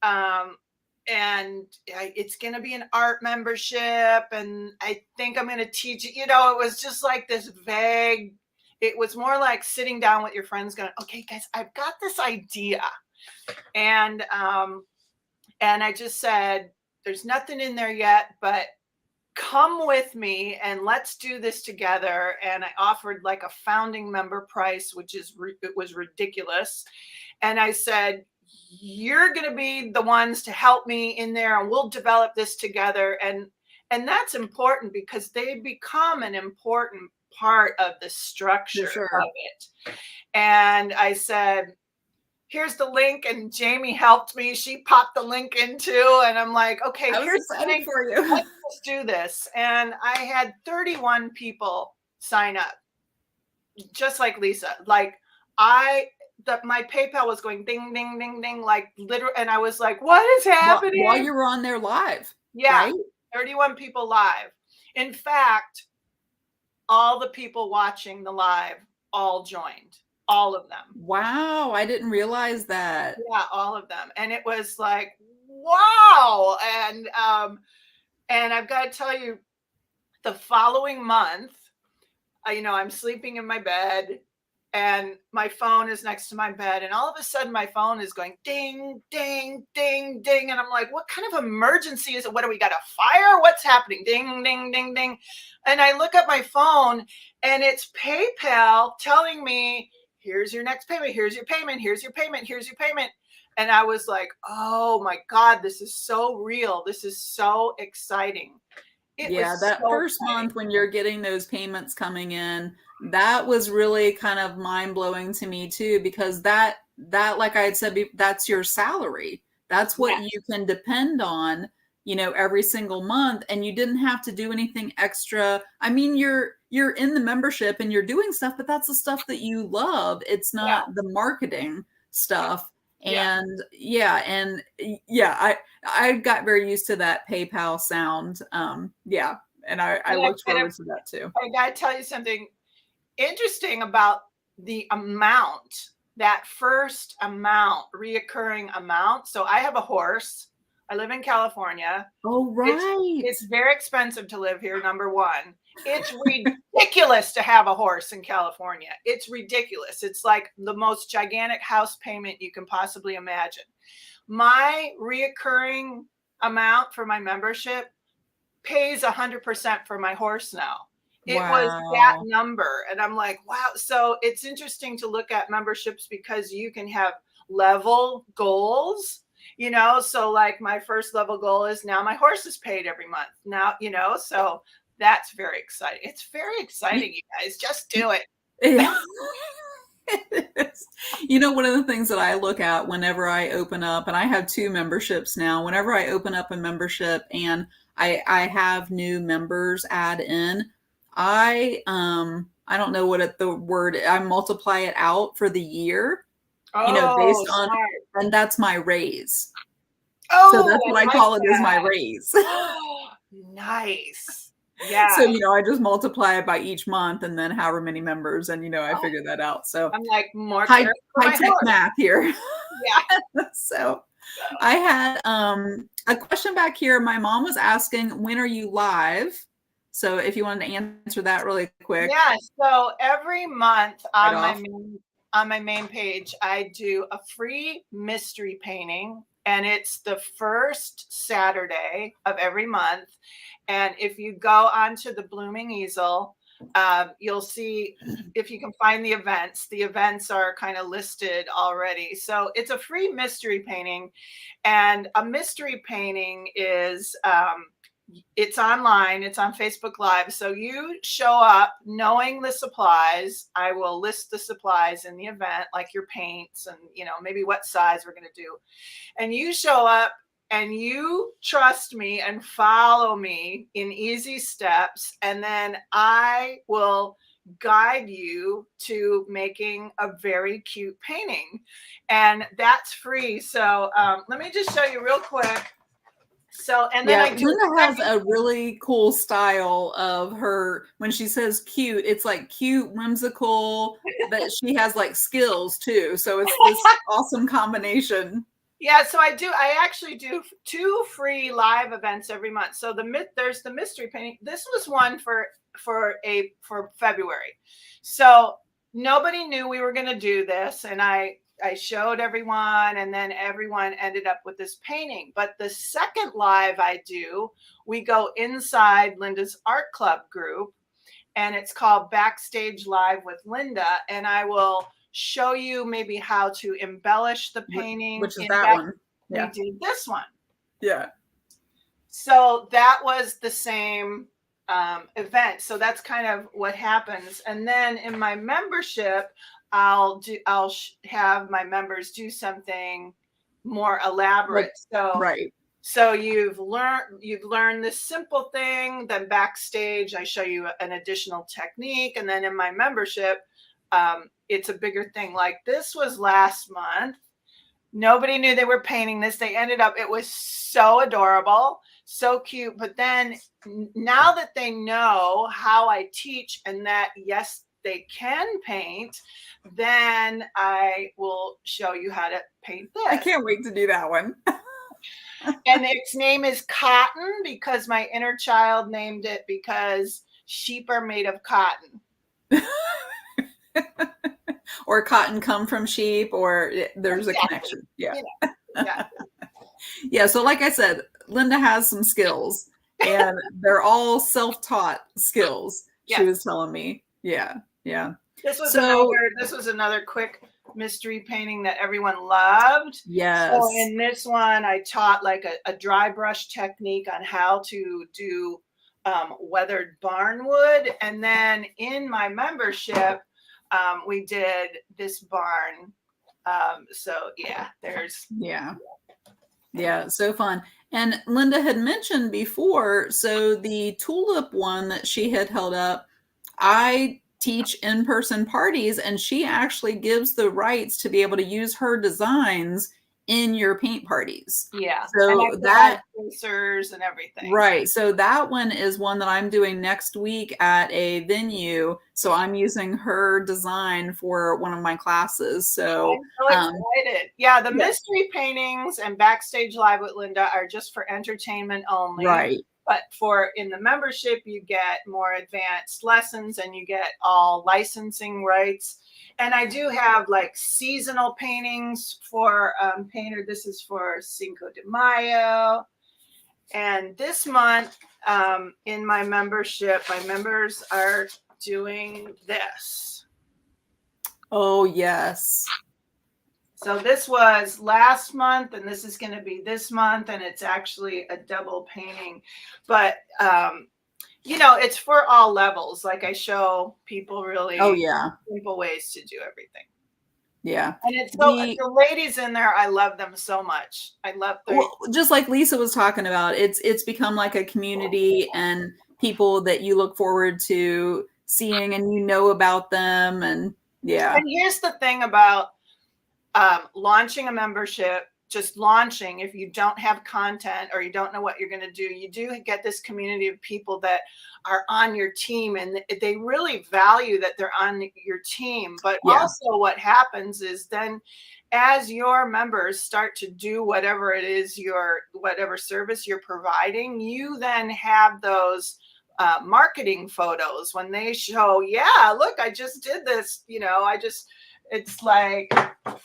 And it's going to be an art membership. And I think I'm going to teach it. It was just like this vague. It was more like sitting down with your friends going, okay, guys, I've got this idea. And I just said, there's nothing in there yet, but come with me and let's do this together. And I offered like a founding member price, which it was ridiculous. And I said, you're going to be the ones to help me in there and we'll develop this together. And that's important because they become an important part of the structure of it. And I said, here's the link. And Jamie helped me. She popped the link in too. And I'm like, okay, here's the link for you. Let's do this. And I had 31 people sign up, just like Lisa. Like my PayPal was going ding, ding, ding, ding, like literally. And I was like, what is happening? While you were on there live. Yeah. Right? 31 people live. In fact, all the people watching the live all joined, all of them. Wow. I didn't realize that. Yeah, all of them. And it was like, wow. And I've got to tell you, the following month, I'm sleeping in my bed and my phone is next to my bed. And all of a sudden my phone is going ding, ding, ding, ding. And I'm like, what kind of emergency is it? What do we got, a fire? What's happening? Ding, ding, ding, ding. And I look at my phone and it's PayPal telling me, here's your next payment. Here's your payment. Here's your payment. Here's your payment. And I was like, oh my God, this is so real. This is so exciting. That first month when you're getting those payments coming in, that was really kind of mind blowing to me too, because that, like I had said, that's your salary. That's what you can depend on, every single month. And you didn't have to do anything extra. I mean, you're in the membership and you're doing stuff, but that's the stuff that you love. It's not the marketing stuff. And I got very used to that PayPal sound. And I looked forward to that too. I gotta tell you something interesting about the amount, that first amount, reoccurring amount. So I have a horse. I live in California. Oh, right. It's very expensive to live here, number one. It's ridiculous to have a horse in California. It's ridiculous. It's like the most gigantic house payment you can possibly imagine. My reoccurring amount for my membership pays 100% for my horse now. It was that number. And I'm like, wow. So it's interesting to look at memberships because you can have level goals. So like my first level goal is now my horse is paid every month now, so that's very exciting. It's very exciting, you guys. Just do it. One of the things that I look at whenever I open up, and I have 2 memberships now, whenever I open up a membership and I have new members add in, I don't know what the word, I multiply it out for the year. Based on, and that's my raise. So that's what I call it, is my raise. Nice. Yeah. So, I just multiply it by each month and then however many members, and, I figured that out. So I'm like, more high tech math here. Yeah. So I had a question back here. My mom was asking, when are you live? So if you wanted to answer that really quick. Yeah. So every month on my main page, I do a free mystery painting, and it's the first Saturday of every month. And if you go onto the Blooming Easel, you'll see, if you can find the events are kind of listed already. So it's a free mystery painting, and a mystery painting is it's online, it's on Facebook Live. So you show up knowing the supplies. I will list the supplies in the event, like your paints and, maybe what size we're going to do. And you show up and you trust me and follow me in easy steps. And then I will guide you to making a very cute painting. And that's free. So let me just show you real quick. So, and then Linda has a really cool style of her, when she says cute, it's like cute, whimsical, but she has like skills too. So it's this awesome combination. Yeah, so I actually do 2 free live events every month. So there's the mystery painting. This was one for February. So nobody knew we were going to do this, and I showed everyone, and then everyone ended up with this painting. But the second live I do, we go inside Linda's art club group, and it's called Backstage Live with Linda, and I will show you maybe how to embellish the painting. Which is that one. Yeah. We did this one. Yeah. So that was the same event. So that's kind of what happens. And then in my membership, I'll have my members do something more elaborate. So you've learned this simple thing, then backstage I show you an additional technique, and then in my membership it's a bigger thing. Like this was last month. Nobody knew they were painting this. They ended up, it was so adorable, so cute. But then now that they know how I teach and that, yes, they can paint, then I will show you how to paint this. I can't wait to do that one. And its name is Cotton because my inner child named it because sheep are made of cotton. Or cotton come from sheep, or there's a connection. Yeah. Yeah. So like I said, Linda has some skills and they're all self-taught skills. She was telling me. Yeah. This was another quick mystery painting that everyone loved. Yes. So in this one, I taught like a dry brush technique on how to do weathered barnwood. And then in my membership, we did this barn. So fun. And Linda had mentioned before, so the tulip one that she had held up, I teach in-person parties, and she actually gives the rights to be able to use her designs in your paint parties. Yeah. So that sponsors and everything. Right. So that one is one that I'm doing next week at a venue. So I'm using her design for one of my classes. So I'm so excited. Yeah. The mystery paintings and Backstage Live with Linda are just for entertainment only. Right. But in the membership, you get more advanced lessons and you get all licensing rights. And I do have like seasonal paintings for painter. This is for Cinco de Mayo. And this month in my membership, my members are doing this. Oh, yes. So this was last month, and this is going to be this month, and it's actually a double painting. But it's for all levels. Like I show people really simple ways to do everything. Yeah. And it's the ladies in there, I love them so much. I love them. Well, just like Lisa was talking about, it's become like a community and people that you look forward to seeing and about them. And And here's the thing about launching a membership. Just launching, if you don't have content or you don't know what you're going to do, you do get this community of people that are on your team, and they really value that they're on your team. But also what happens is then as your members start to do whatever it is, whatever service you're providing, you then have those marketing photos when they show, look, I just did this, it's like,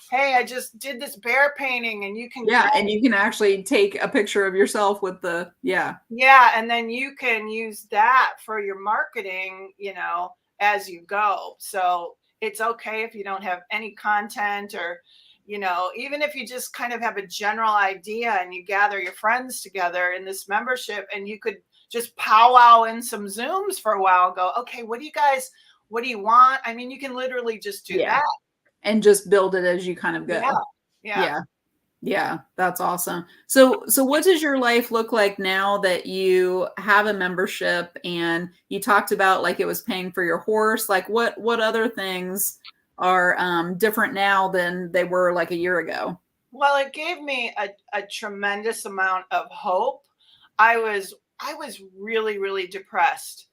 hey, I just did this bear painting, and you can and you can actually take a picture of yourself with the and then you can use that for your marketing, as you go. So it's okay if you don't have any content, or even if you just kind of have a general idea and you gather your friends together in this membership, and you could just powwow in some Zooms for a while and go, okay, what do you want? I mean, you can literally just do that. And just build it as you kind of go. Yeah, that's awesome. So what does your life look like now that you have a membership? And you talked about like it was paying for your horse. Like what other things are different now than they were like a year ago? Well, it gave me a tremendous amount of hope. I was really, really depressed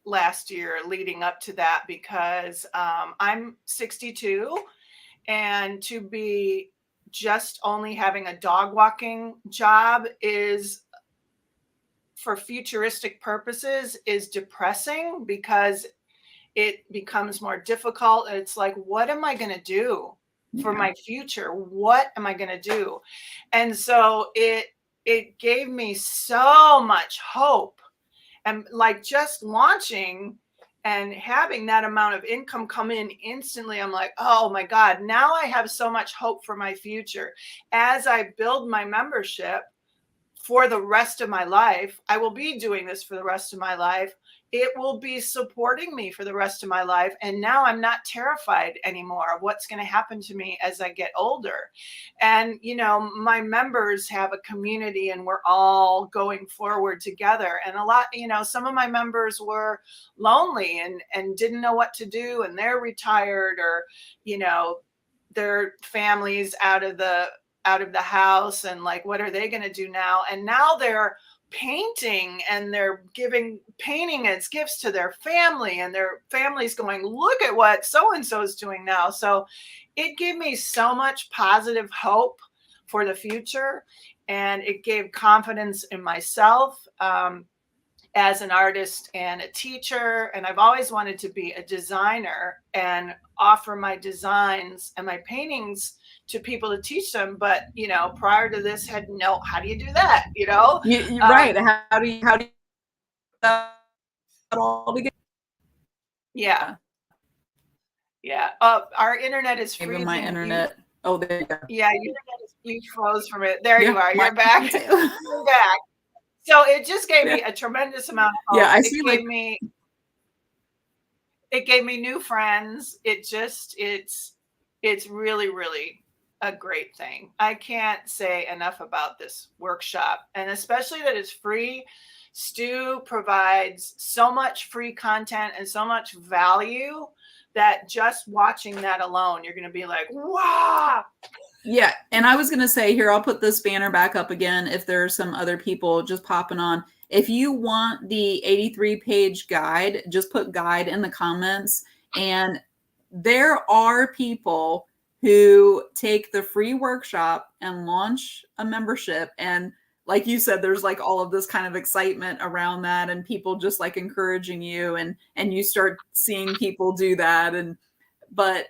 last year leading up to that because I'm 62, and to be just only having a dog walking job is, for futuristic purposes, is depressing because it becomes more difficult. It's like, what am I going to do for my future? What am I going to do? And so it gave me so much hope. And like just launching and having that amount of income come in instantly, I'm like, oh my God, now I have so much hope for my future. As I build my membership for the rest of my life, I will be doing this for the rest of my life. It will be supporting me for the rest of my life. And now I'm not terrified anymore of what's going to happen to me as I get older. And, you know, my members have a community and we're all going forward together. And a lot, you know, some of my members were lonely and didn't know what to do, and they're retired, or, you know, their families out of the house, and like, what are they going to do now? And now they're painting and they're giving painting as gifts to their family, and their family's going, look at what so-and-so is doing now. So it gave me so much positive hope for the future, and it gave confidence in myself as an artist and a teacher. And I've always wanted to be a designer and offer my designs and my paintings to people to teach them. But, you know, prior to this, had no, how do you do that? You know? You're right. How do you all together? Yeah. Yeah. Our internet is freezing. Maybe my internet. Oh, there you go. Yeah. You froze from it. There you are. You're back. Too. You're back. So it just gave me a tremendous amount of hope. Yeah, I see. It gave me new friends. It's really, really a great thing. I can't say enough about this workshop, and especially that it's free. Stu provides so much free content and so much value that just watching that alone, you're going to be like, wow. Yeah. And I was going to say here, I'll put this banner back up again if there are some other people just popping on. If you want the 83-page guide, just put guide in the comments. And there are people who take the free workshop and launch a membership. And like you said, there's like all of this kind of excitement around that, and people just like encouraging you, and you start seeing people do that. But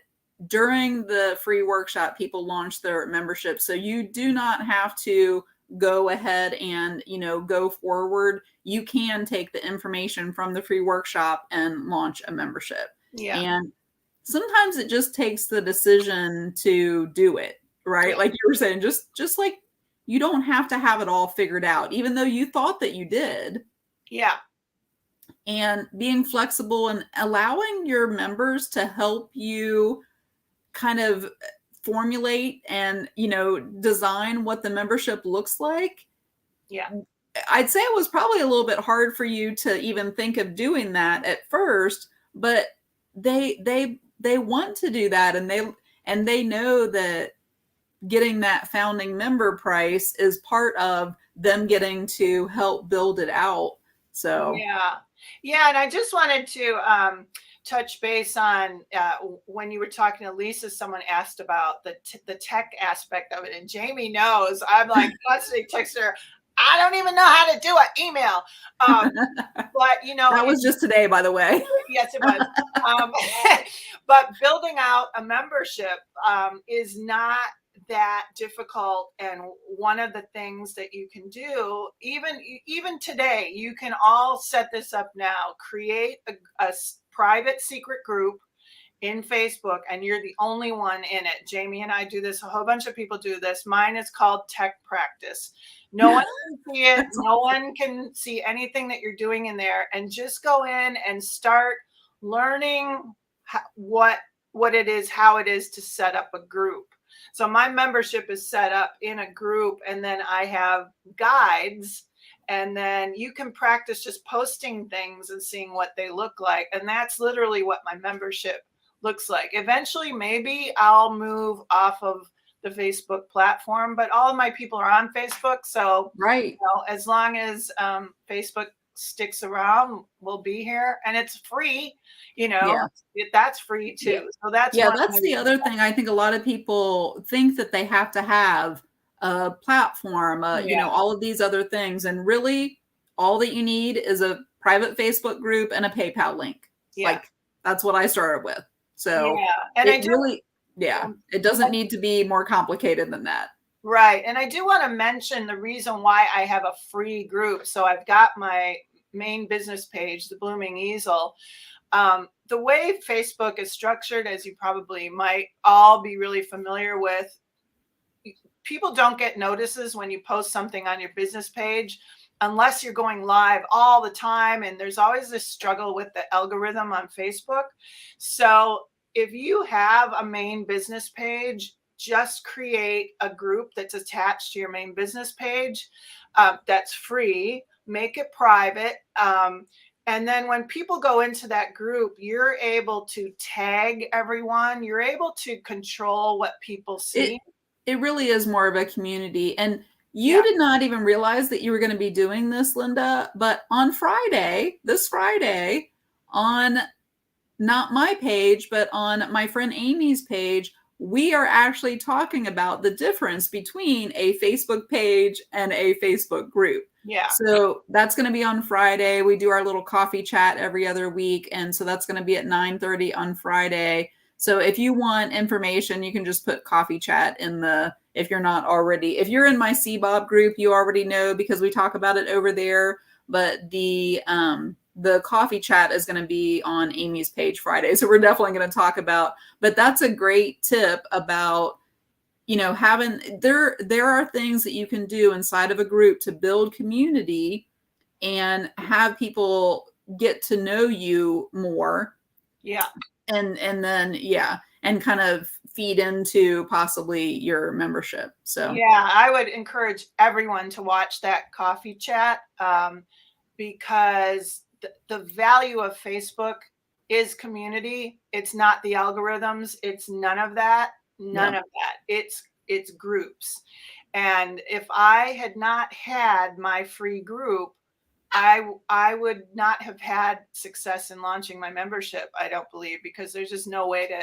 during the free workshop, people launch their membership. So you do not have to go ahead and, you know, go forward. You can take the information from the free workshop and launch a membership. Yeah. And sometimes it just takes the decision to do it, right? Yeah. Like you were saying, just like you don't have to have it all figured out, even though you thought that you did. Yeah. And being flexible and allowing your members to help you kind of formulate and, you know, design what the membership looks like. Yeah. I'd say it was probably a little bit hard for you to even think of doing that at first, but they want to do that, and they know that getting that founding member price is part of them getting to help build it out. So yeah. And I just wanted to touch base on when you were talking to Lisa, someone asked about the tech aspect of it, and Jamie knows I'm like constantly texting her, I don't even know how to do an email. But, you know, that was just today, by the way. Yes, it was. But building out a membership is not that difficult. And one of the things that you can do, even today, you can all set this up now, create a private secret group in Facebook and you're the only one in it. Jamie and I do this. A whole bunch of people do this. Mine is called Tech Practice. No one can see it. No one can see anything that you're doing in there. And just go in and start learning what it is, how it is to set up a group. So my membership is set up in a group, and then I have guides, and then you can practice just posting things and seeing what they look like. And that's literally what my membership looks like. Eventually, maybe I'll move off of the Facebook platform, but all of my people are on Facebook. So Right. as long as Facebook sticks around, we'll be here, and it's free. That's free too. Yeah. So that's That's the other thing. I think a lot of people think that they have to have a platform, all of these other things, and really all that you need is a private Facebook group and a PayPal link. Like, that's what I started with. So and it doesn't need to be more complicated than that. Right. And I do want to mention the reason why I have a free group. So I've got my main business page, the Blooming Easel. The way Facebook is structured, as you probably might all be really familiar with, people don't get notices when you post something on your business page unless you're going live all the time. And there's always this struggle with the algorithm on Facebook. So if you have a main business page, just create a group that's attached to your main business page that's free, make it private. And then when people go into that group, you're able to tag everyone. You're able to control what people see. It really is more of a community. And you did not even realize that you were going to be doing this, Linda. But on this Friday, on not my page, but on my friend Amy's page, we are actually talking about the difference between a Facebook page and a Facebook group. Yeah. So that's going to be on Friday. We do our little coffee chat every other week. And so that's going to be at 9:30 on Friday. So if you want information, you can just put coffee chat if you're in my CBOB group, you already know because we talk about it over there. But the coffee chat is going to be on Amy's page Friday. So we're definitely going to talk about, but that's a great tip about, there are things that you can do inside of a group to build community and have people get to know you more. Yeah. And then, and kind of feed into possibly your membership. So yeah, I would encourage everyone to watch that coffee chat because the value of Facebook is community. It's not the algorithms. It's none of that. None of that. It's groups. And if I had not had my free group, I would not have had success in launching my membership, I don't believe, because there's just no way to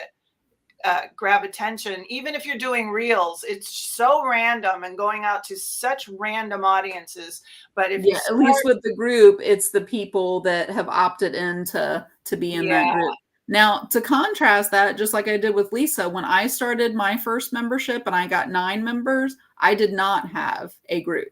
grab attention. Even if you're doing reels, it's so random and going out to such random audiences. But if at least with the group, it's the people that have opted in to be in that group. Now, to contrast that, just like I did with Lisa, when I started my first membership and I got 9 members, I did not have a group.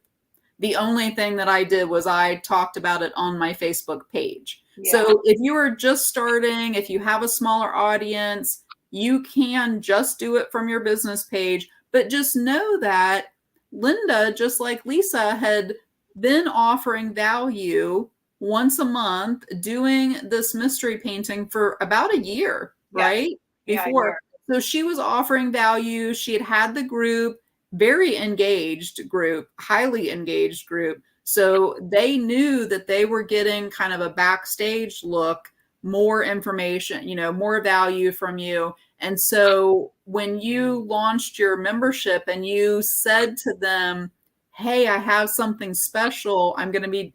The only thing that I did was I talked about it on my Facebook page. Yeah. So if you are just starting, if you have a smaller audience, you can just do it from your business page. But just know that Linda, just like Lisa, had been offering value once a month, doing this mystery painting for about a year, right? Before. So she was offering value. She had the group, very engaged group, highly engaged group. So they knew that they were getting kind of a backstage look, more information, more value from you. And so when you launched your membership and you said to them, hey, I have something special, I'm going to be,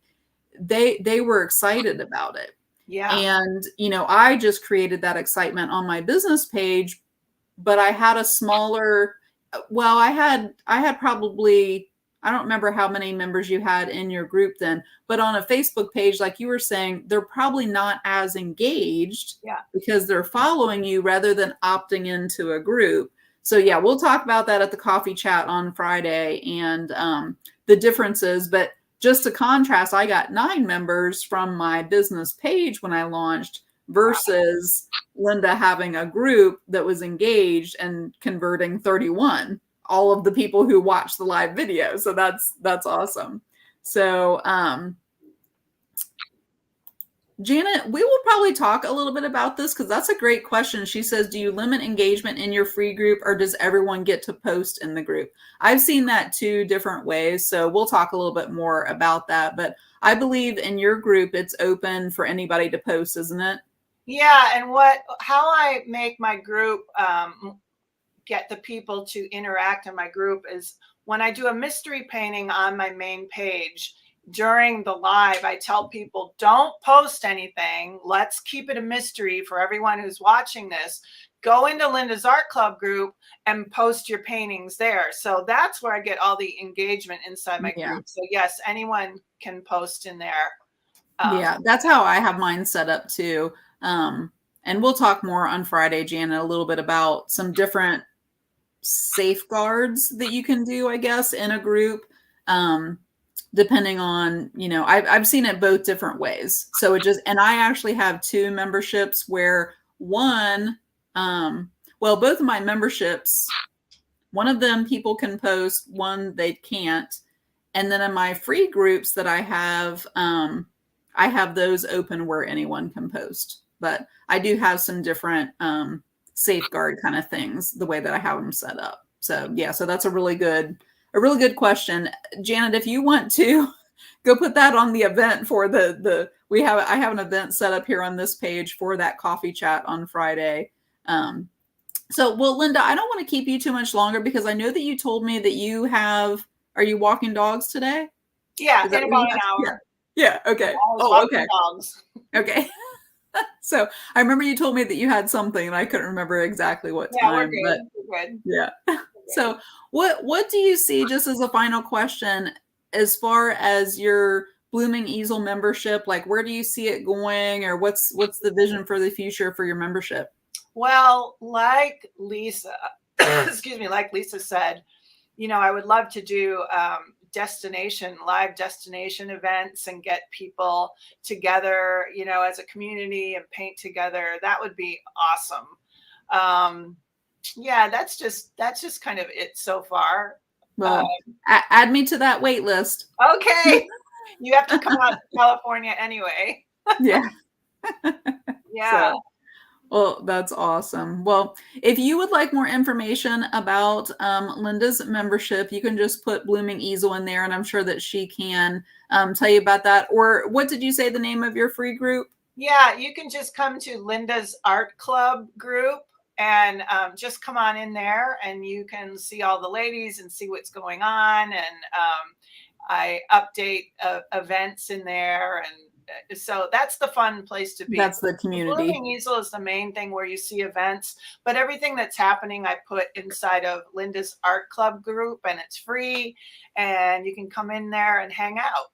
they were excited about it. Yeah. And, I just created that excitement on my business page, but I had a smaller, I had probably, I don't remember how many members you had in your group then, but on a Facebook page, like you were saying, they're probably not as engaged because they're following you rather than opting into a group. So we'll talk about that at the coffee chat on Friday and the differences. But just to contrast, I got 9 members from my business page when I launched, versus Linda having a group that was engaged and converting 31, all of the people who watched the live video. So that's awesome. So, Janet, we will probably talk a little bit about this because that's a great question. She says, do you limit engagement in your free group or does everyone get to post in the group? I've seen that 2 different ways. So we'll talk a little bit more about that. But I believe in your group, it's open for anybody to post, isn't it? Yeah. And how I make my group get the people to interact in my group is when I do a mystery painting on my main page. During the live, I tell people, don't post anything. Let's keep it a mystery for everyone who's watching this. Go into Linda's Art Club group and post your paintings there. So that's where I get all the engagement inside my group. So yes, anyone can post in there. Yeah, that's how I have mine set up too. And we'll talk more on Friday, Janet, a little bit about some different safeguards that you can do, I guess, in a group. Depending on, I've seen it both different ways. So and I actually have 2 memberships where one, both of my memberships, one of them people can post, one they can't. And then in my free groups that I have those open where anyone can post. But I do have some different safeguard kind of things, the way that I have them set up. So yeah, so that's a really good question. Janet, if you want to go put that on the event for I have an event set up here on this page for that coffee chat on Friday. Linda, I don't want to keep you too much longer because I know that you told me that are you walking dogs today? Yeah, in about an hour. Yeah. Okay. Okay. Dogs. Okay. So I remember you told me that you had something and I couldn't remember exactly what time. We're good. We're good. Yeah. So what do you see, just as a final question, as far as your Blooming Easel membership? Like, where do you see it going, or what's the vision for the future for your membership? Well, like Lisa, like Lisa said, I would love to do live destination events and get people together, as a community and paint together. That would be awesome. Yeah, that's just kind of it so far. Well, add me to that wait list. Okay. You have to come out to California anyway. Yeah. Yeah. So, well, that's awesome. Well, if you would like more information about Linda's membership, you can just put Blooming Easel in there, and I'm sure that she can tell you about that. Or what did you say the name of your free group? Yeah, you can just come to Linda's Art Club group and just come on in there and you can see all the ladies and see what's going on. And I update events in there. And so that's the fun place to be. That's the community. Blooming Easel is the main thing where you see events, but everything that's happening, I put inside of Linda's Art Club group, and it's free and you can come in there and hang out.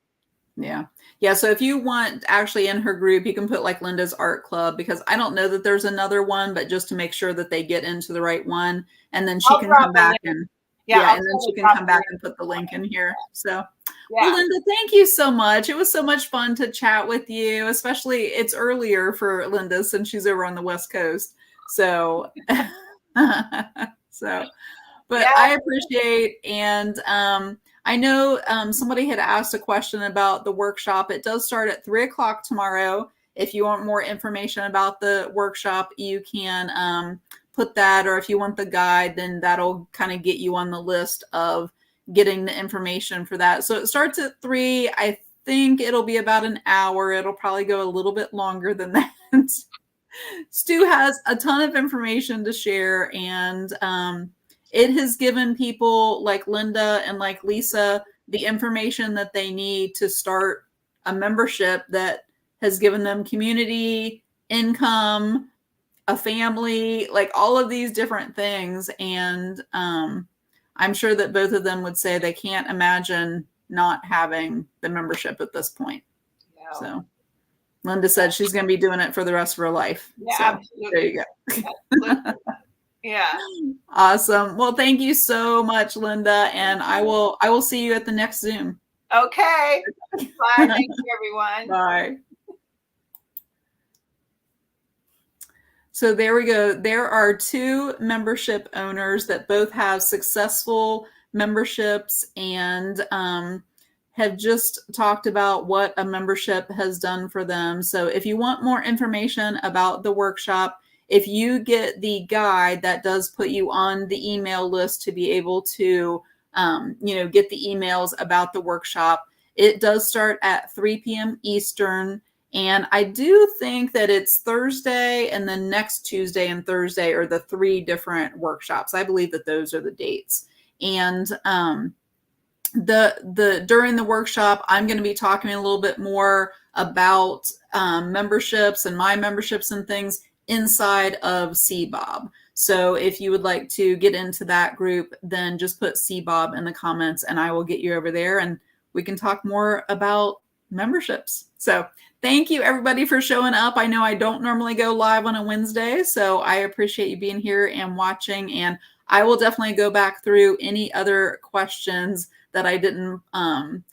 Yeah. Yeah. So if you want actually in her group, you can put like Linda's Art Club, because I don't know that there's another one, but just to make sure that they get into the right one. And then she can come back and and then she can come back and put the link in here. So well, Linda, thank you so much. It was so much fun to chat with you, especially it's earlier for Linda since she's over on the West Coast. So, but I appreciate, and I know somebody had asked a question about the workshop. It does start at 3:00 tomorrow. If you want more information about the workshop, you can put that, or if you want the guide, then that'll kind of get you on the list of getting the information for that. So it starts at 3. I think it'll be about an hour. It'll probably go a little bit longer than that. Stu has a ton of information to share, and it has given people like Linda and like Lisa the information that they need to start a membership that has given them community, income, a family, like all of these different things. And I'm sure that both of them would say they can't imagine not having the membership at this point. No. So Linda said she's going to be doing it for the rest of her life. Yeah, so, absolutely. There you go. Yeah. Awesome. Well, thank you so much, Linda. And I will see you at the next Zoom. Okay. Bye. Thank you, everyone. Bye. So there we go. There are 2 membership owners that both have successful memberships and have just talked about what a membership has done for them. So if you want more information about the workshop, if you get the guide, that does put you on the email list to be able to, get the emails about the workshop. It does start at 3 p.m. Eastern. And I do think that it's Thursday and then next Tuesday and Thursday are the 3 different workshops. I believe that those are the dates. And the during the workshop, I'm going to be talking a little bit more about memberships and my memberships and things inside of CBOB. So if you would like to get into that group, then just put CBOB in the comments and I will get you over there and we can talk more about memberships. So thank you everybody for showing up. I know I don't normally go live on a Wednesday, so I appreciate you being here and watching. And I will definitely go back through any other questions that I didn't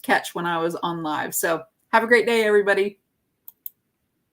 catch when I was on live. So have a great day, everybody.